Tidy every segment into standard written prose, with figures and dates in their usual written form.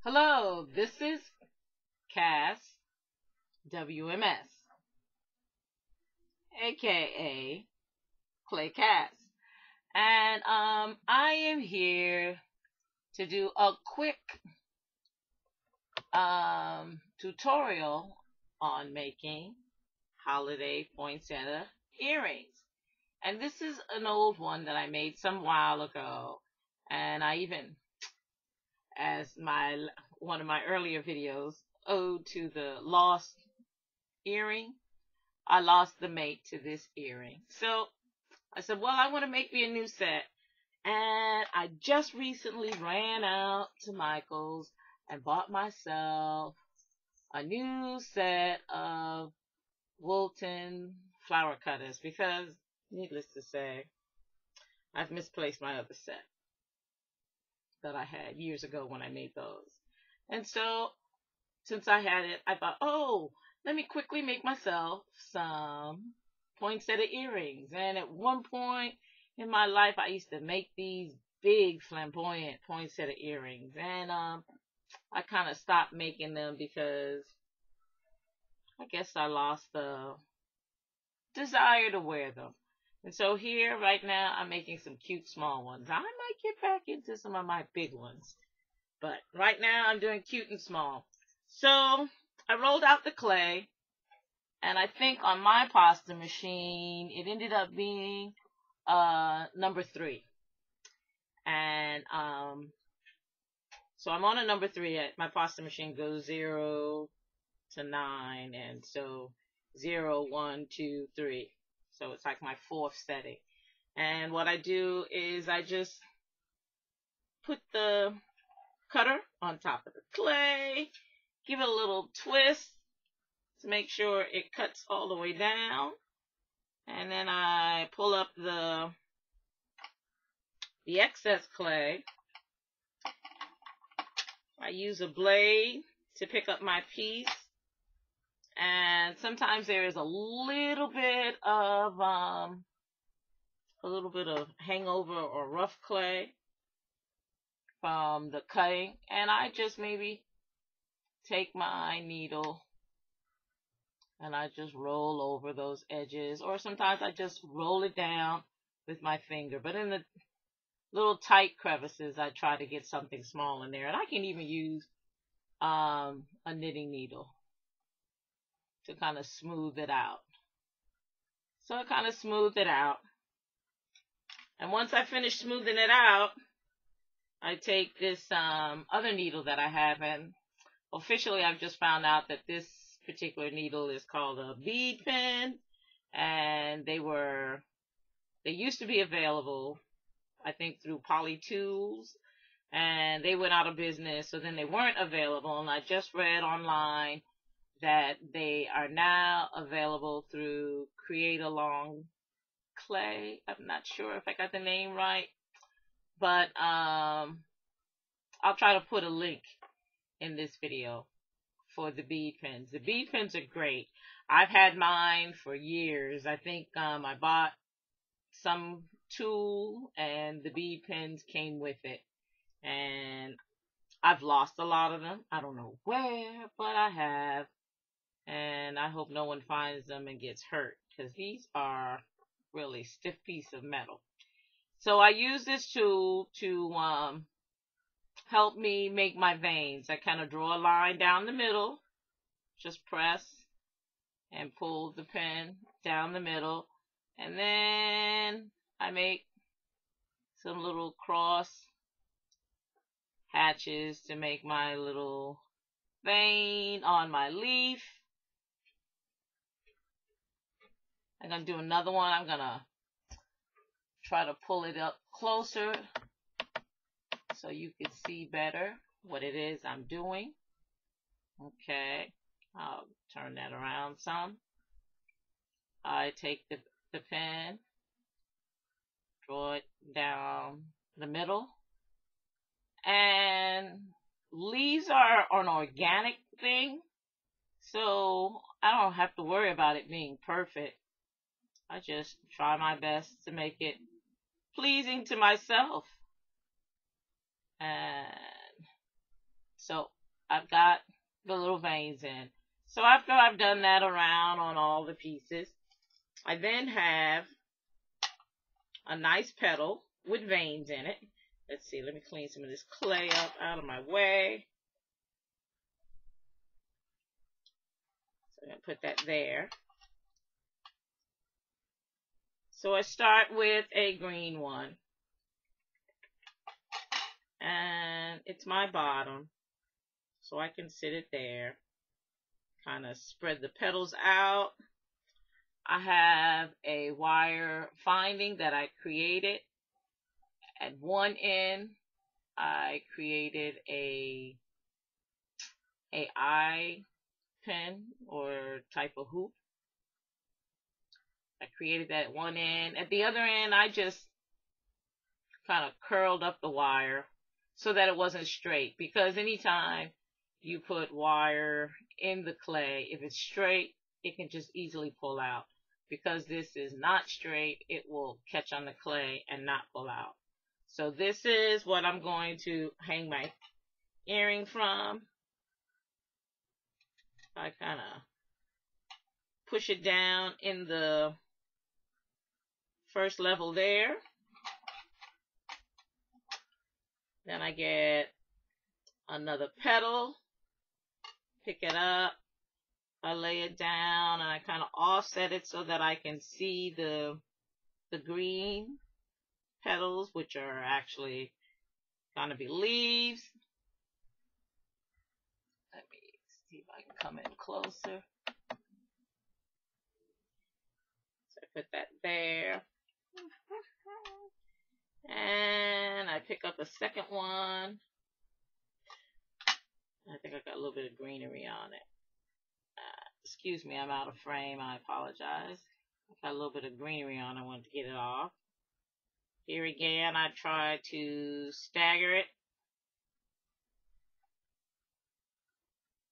Hello, this is Cass WMS, aka Clay Cass, and I am here to do a quick tutorial on making holiday poinsettia earrings. And this is an old one that I made some while ago, and I even, as one of my earlier videos, ode to the lost earring, I lost the mate to this earring. So I said, well, I want to make me a new set. And I just recently ran out to Michael's and bought myself a new set of Wilton flower cutters because, needless to say, I've misplaced my other set that I had years ago when I made those. And so, since I had it, I thought, oh, let me quickly make myself some poinsettia earrings. And at one point in my life, I used to make these big flamboyant poinsettia earrings. And I kind of stopped making them because I guess I lost the desire to wear them. And so here, right now, I'm making some cute small ones. I might get back into some of my big ones. But right now, I'm doing cute and small. So I rolled out the clay. And I think on my pasta machine, it ended up being number 3. And so I'm on a number 3. My pasta machine goes 0 to 9. And so 0, 1, 2, 3. So it's like my 4th setting. And what I do is I just put the cutter on top of the clay, give it a little twist to make sure it cuts all the way down. And then I pull up the excess clay. I use a blade to pick up my piece. And sometimes there is a little bit of hangover or rough clay from the cutting, and I just maybe take my needle and I just roll over those edges, or sometimes I just roll it down with my finger. But in the little tight crevices, I try to get something small in there, and I can even use a knitting needle to kind of smooth it out. So I kind of smooth it out. And once I finish smoothing it out, I take this other needle that I have, and officially I've just found out that this particular needle is called a bead pen, and they used to be available, I think, through Poly Tools, and they went out of business, so then they weren't available, and I just read online that they are now available through Create Along Clay. I'm not sure if I got the name right, but I'll try to put a link in this video for the bead pens. The bead pens are great. I've had mine for years. I think I bought some tool and the bead pens came with it. And I've lost a lot of them. I don't know where, but I have. And I hope no one finds them and gets hurt, because these are really stiff piece of metal. So I use this tool to help me make my veins. I kind of draw a line down the middle, just press and pull the pen down the middle, and then I make some little cross hatches to make my little vein on my leaf. I'm going to do another one. I'm going to try to pull it up closer so you can see better what it is I'm doing. Okay, I'll turn that around some. I take the pen, draw it down the middle, and leaves are an organic thing, so I don't have to worry about it being perfect. I just try my best to make it pleasing to myself. And so I've got the little veins in. So after I've done that around on all the pieces, I then have a nice petal with veins in it. Let's see, let me clean some of this clay up out of my way. So I'm going to put that there. So I start with a green one. And it's my bottom. So I can sit it there. Kind of spread the petals out. I have a wire finding that I created. At one end, I created a eye pin or type of hoop. I created that at one end. At the other end, I just kind of curled up the wire so that it wasn't straight. Because anytime you put wire in the clay, if it's straight, it can just easily pull out. Because this is not straight, it will catch on the clay and not pull out. So this is what I'm going to hang my earring from. I kind of push it down in the first level there. Then I get another petal, pick it up, I lay it down, and I kind of offset it so that I can see the green petals, which are actually going to be leaves. Let me see if I can come in closer. So I put that there. And I pick up a second one. I think I got a little bit of greenery on it. Excuse me, I'm out of frame. I apologize. I got a little bit of greenery on. I wanted to get it off. Here again, I try to stagger it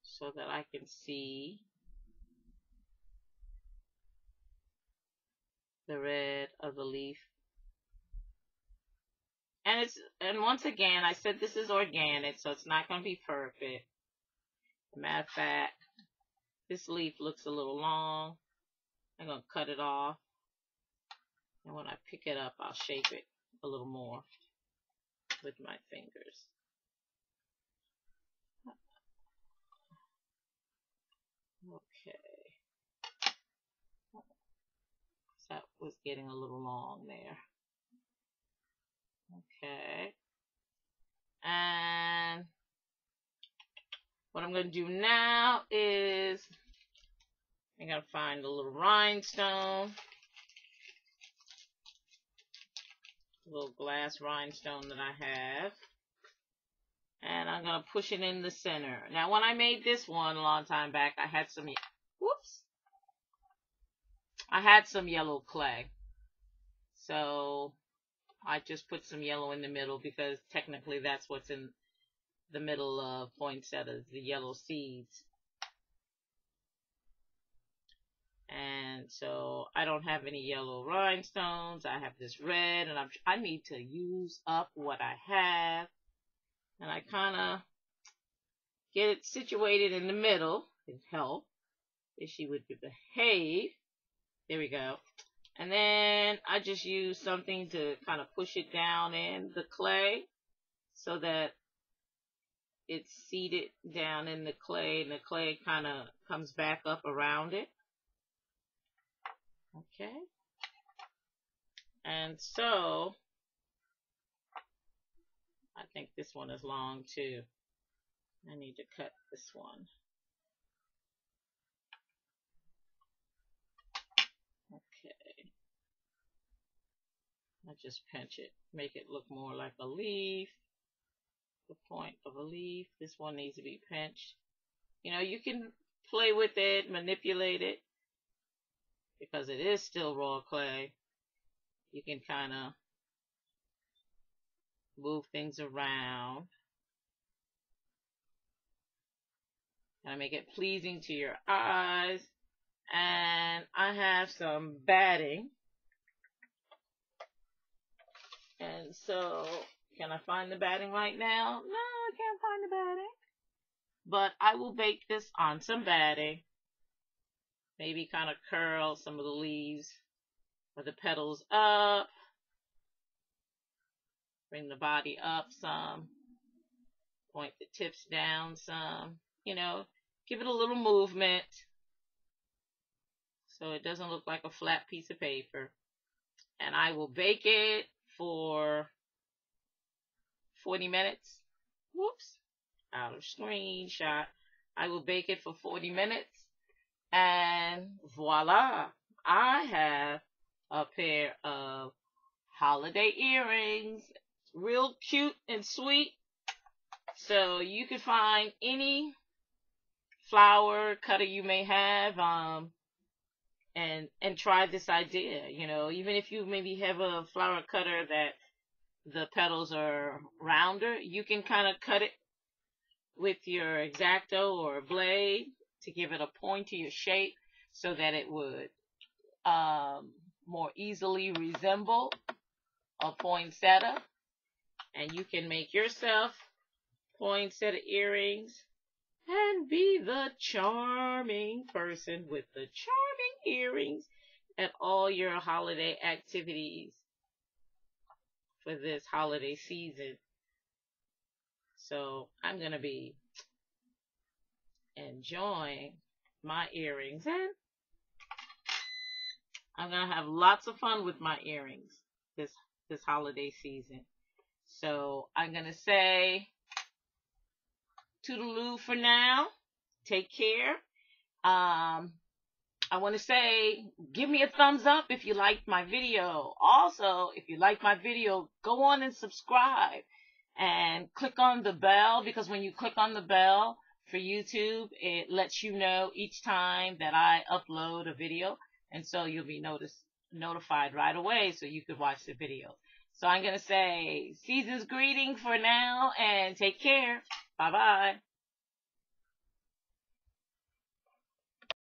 so that I can see the red of the leaf. And once again, I said this is organic, so it's not going to be perfect. Matter of fact, this leaf looks a little long. I'm going to cut it off. And when I pick it up, I'll shape it a little more with my fingers. Okay. That was getting a little long there. Okay. And what I'm going to do now is I'm going to find a little rhinestone. A little glass rhinestone that I have. And I'm going to push it in the center. Now, when I made this one a long time back, I had some, yellow clay. So I just put some yellow in the middle because technically that's what's in the middle of poinsettias, the yellow seeds. And so I don't have any yellow rhinestones. I have this red, and I need to use up what I have. And I kind of get it situated in the middle. It help if she would behave. There we go. And then I just use something to kind of push it down in the clay so that it's seated down in the clay, and the clay kind of comes back up around it. Okay. And so I think this one is long too. I need to cut this one. Okay. I just pinch it, make it look more like a leaf. The point of a leaf. This one needs to be pinched. You know, you can play with it, manipulate it, because it is still raw clay. You can kind of move things around. Kind of make it pleasing to your eyes. And I have some batting. And so, can I find the batting right now? No, I can't find the batting. But I will bake this on some batting. Maybe kind of curl some of the leaves or the petals up. Bring the body up some. Point the tips down some. You know, give it a little movement so it doesn't look like a flat piece of paper. And I will bake it for 40 minutes. Whoops, out of screenshot. I will bake it for 40 minutes. And voila, I have a pair of holiday earrings. Real cute and sweet. So you can find any flower cutter you may have, and try this idea. You know, even if you maybe have a flower cutter that the petals are rounder, you can kind of cut it with your X-Acto or a blade to give it a pointier shape so that it would more easily resemble a poinsettia. And you can make yourself poinsettia earrings and be the charming person with the charming earrings at all your holiday activities for this holiday season. So I'm going to be enjoying my earrings, and I'm going to have lots of fun with my earrings this holiday season. So I'm going to say toodaloo for now. Take care. I want to say, give me a thumbs up if you liked my video. Also, if you like my video, go on and subscribe and click on the bell, because when you click on the bell for YouTube, it lets you know each time that I upload a video, and so you'll be notified right away so you can watch the video. So I'm going to say season's greeting for now, and take care. Bye-bye.